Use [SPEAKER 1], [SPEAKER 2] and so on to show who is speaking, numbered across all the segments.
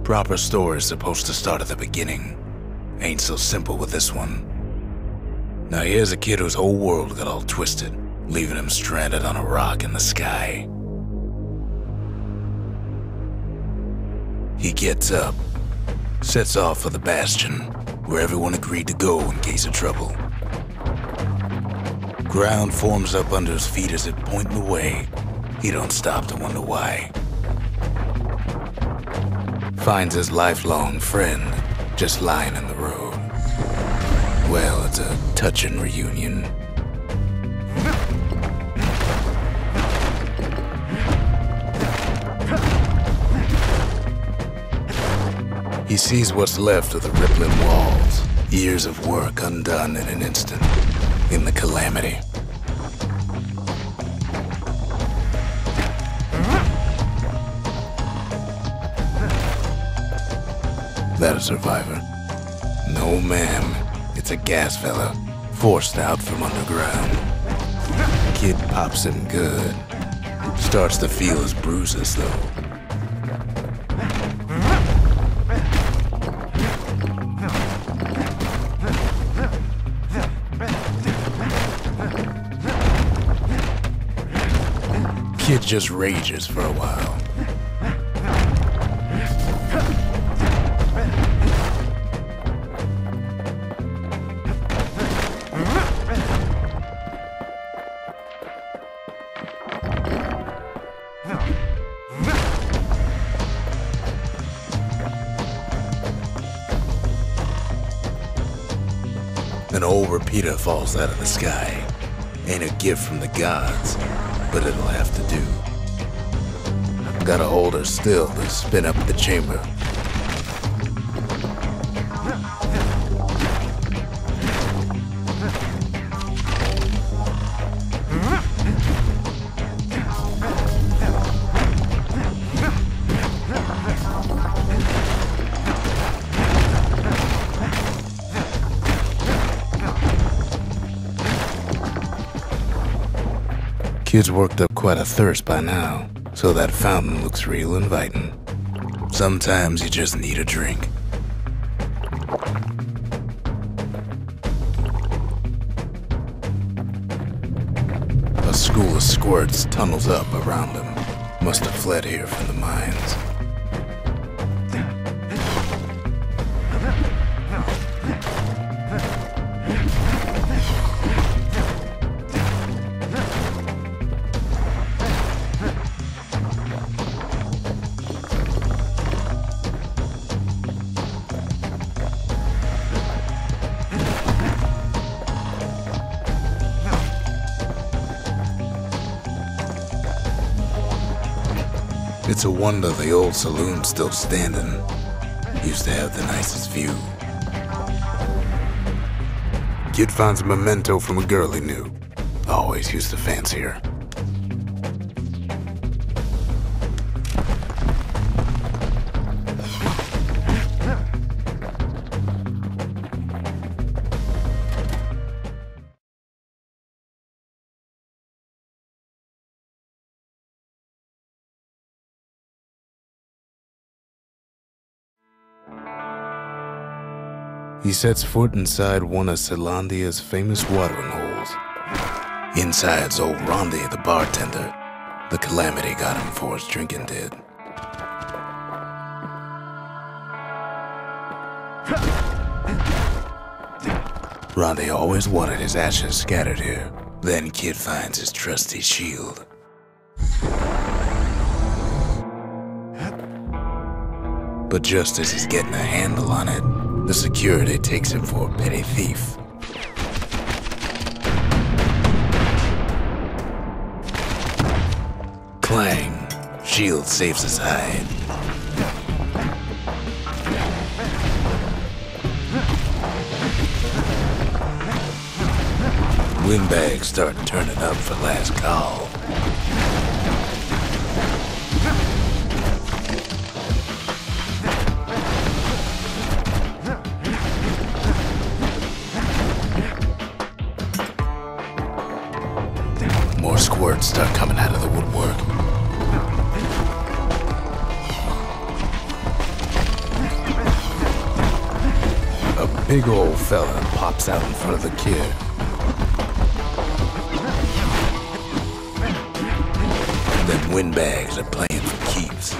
[SPEAKER 1] Proper story's supposed to start at the beginning. Ain't so simple with this one. Now here's a kid whose whole world got all twisted, leaving him stranded on a rock in the sky. He gets up, sets off for the Bastion, where everyone agreed to go in case of trouble. Ground forms up under his feet as it pointing the way. He don't stop to wonder why. Finds his lifelong friend just lying in the road. Well, it's a touching reunion. He sees what's left of the rippling walls, years of work undone in an instant, in the calamity. That a survivor? No, ma'am. It's a gas fella, forced out from underground. Kid pops him good. Starts to feel his bruises, though. Kid just rages for a while. An old repeater falls out of the sky. Ain't a gift from the gods, but it'll have to do. Gotta hold her still to spin up the chamber. Kid's worked up quite a thirst by now, so that fountain looks real inviting. Sometimes you just need a drink. A school of squirts tunnels up around him. Must have fled here from the mines. It's a wonder the old saloon's still standing. Used to have the nicest view. Kid finds a memento from a girl he knew. Always used to fancy her. He sets foot inside one of Zealandia's famous watering holes. Inside's old Rondi, the bartender. The calamity got him for his drinking did. Rondi always wanted his ashes scattered here. Then Kid finds his trusty shield. But just as he's getting a handle on it, the security takes him for a petty thief. Clang! Shield saves his hide. Windbags start turning up for last call. More squirts start coming out of the woodwork. big old fella pops out in front of the kid. Them windbags are playing for keeps.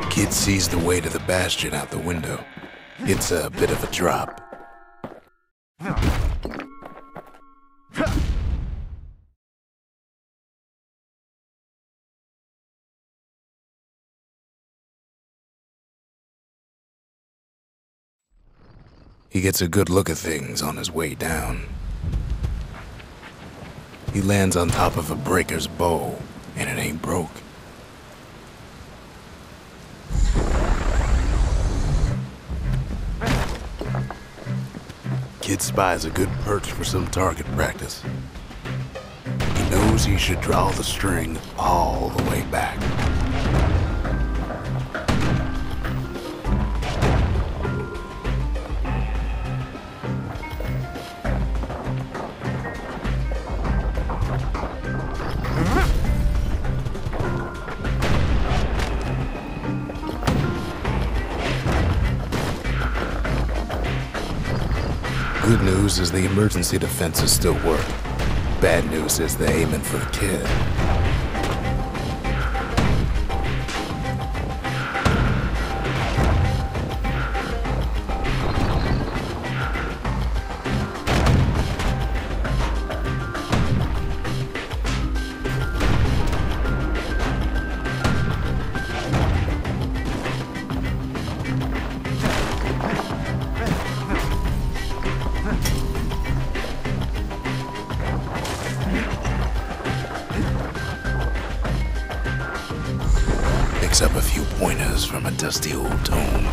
[SPEAKER 1] Kid sees the way to the Bastion out the window. It's a bit of a drop. He gets a good look at things on his way down. He lands on top of a breaker's bow, and it ain't broke. Kid spies a good perch for some target practice. He knows he should draw the string all the way back. Good news is the emergency defenses still work. Bad news is they're aiming for the kid. Picks up a few pointers from a dusty old tome.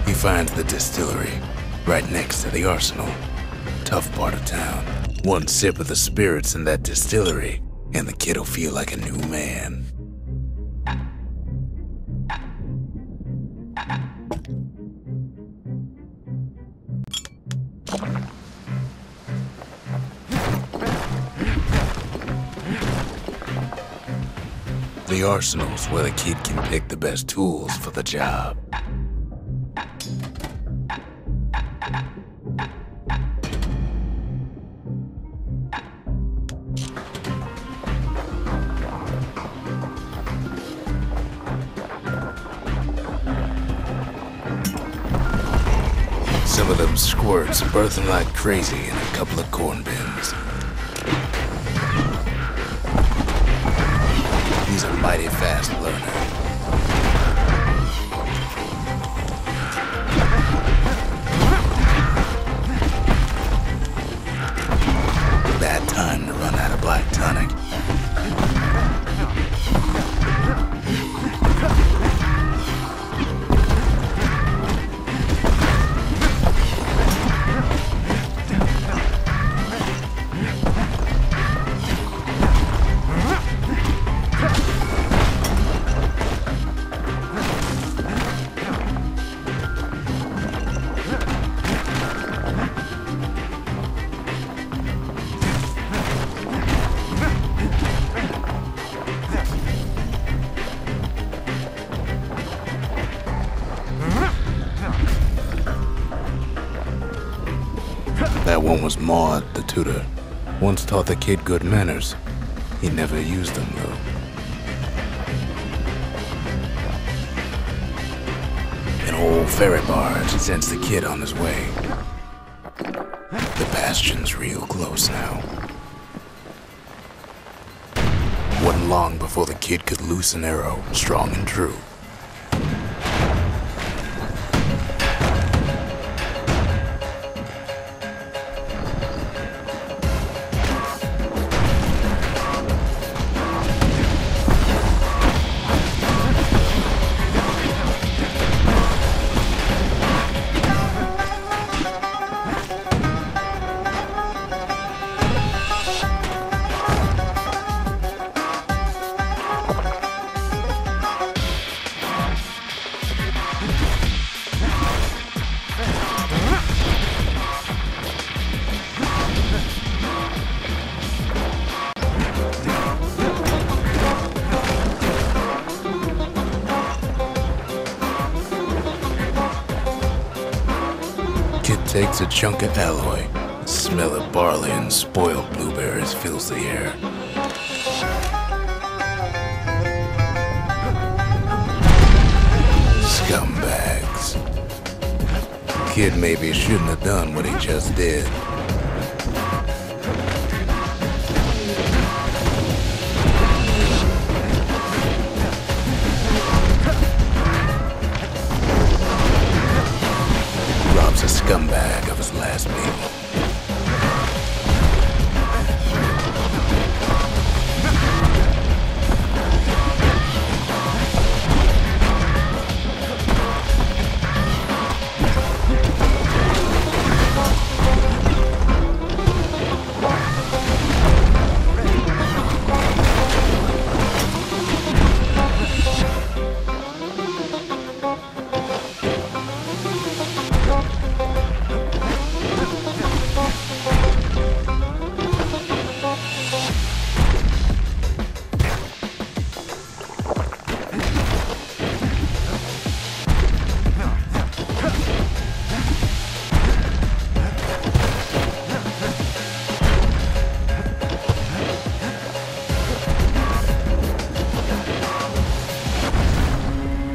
[SPEAKER 1] He finds the distillery, right next to the arsenal. Tough part of town. One sip of the spirits in that distillery, and the kid'll feel like a new man. The arsenal's where the kid can pick the best tools for the job. Some of them squirts are birthing like crazy in a couple of corn bins. He's a mighty fast learner. Bad time to run out of black tonic. That one was Maud, the tutor. Once taught the kid good manners. He never used them, though. An old ferry barge sends the kid on his way. The Bastion's real close now. Wasn't long before the kid could loose an arrow, strong and true. takes a chunk of alloy. Smell of barley and spoiled blueberries fills the air. Scumbags. Kid maybe shouldn't have done what he just did. Robs a scumbag of his last meal.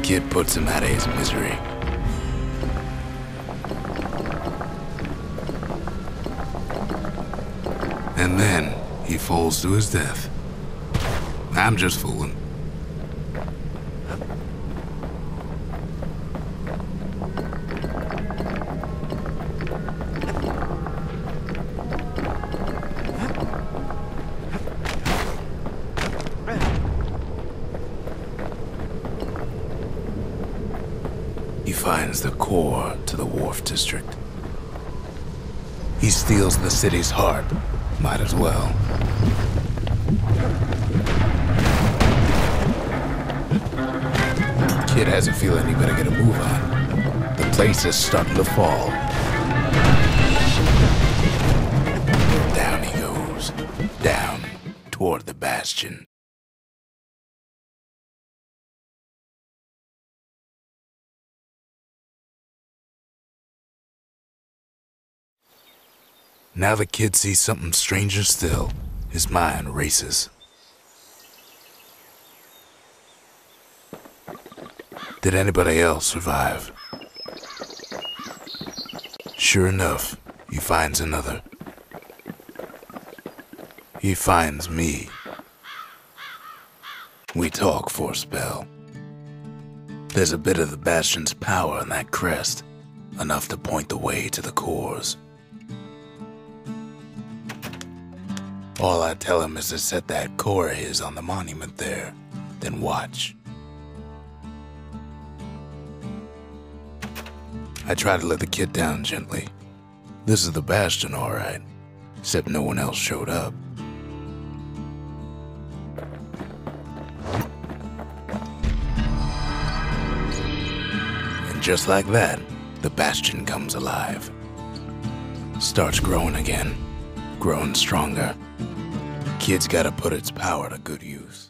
[SPEAKER 1] Kid puts him out of his misery. And then he falls to his death. I'm just fooling. He finds the core to the Wharf District. He steals the city's heart. Might as well. Kid has a feeling he better get a move on. The place is starting to fall. Down he goes. Down toward the Bastion. Now the kid sees something stranger still. His mind races. Did anybody else survive? Sure enough, he finds another. He finds me. We talk for a spell. There's a bit of the Bastion's power in that crest, enough to point the way to the cores. All I tell him is to set that core of his on the monument there, then watch. I try to let the kid down gently. This is the Bastion, all right, except no one else showed up. And just like that, the Bastion comes alive. Starts growing again, growing stronger. Kid's gotta put its power to good use.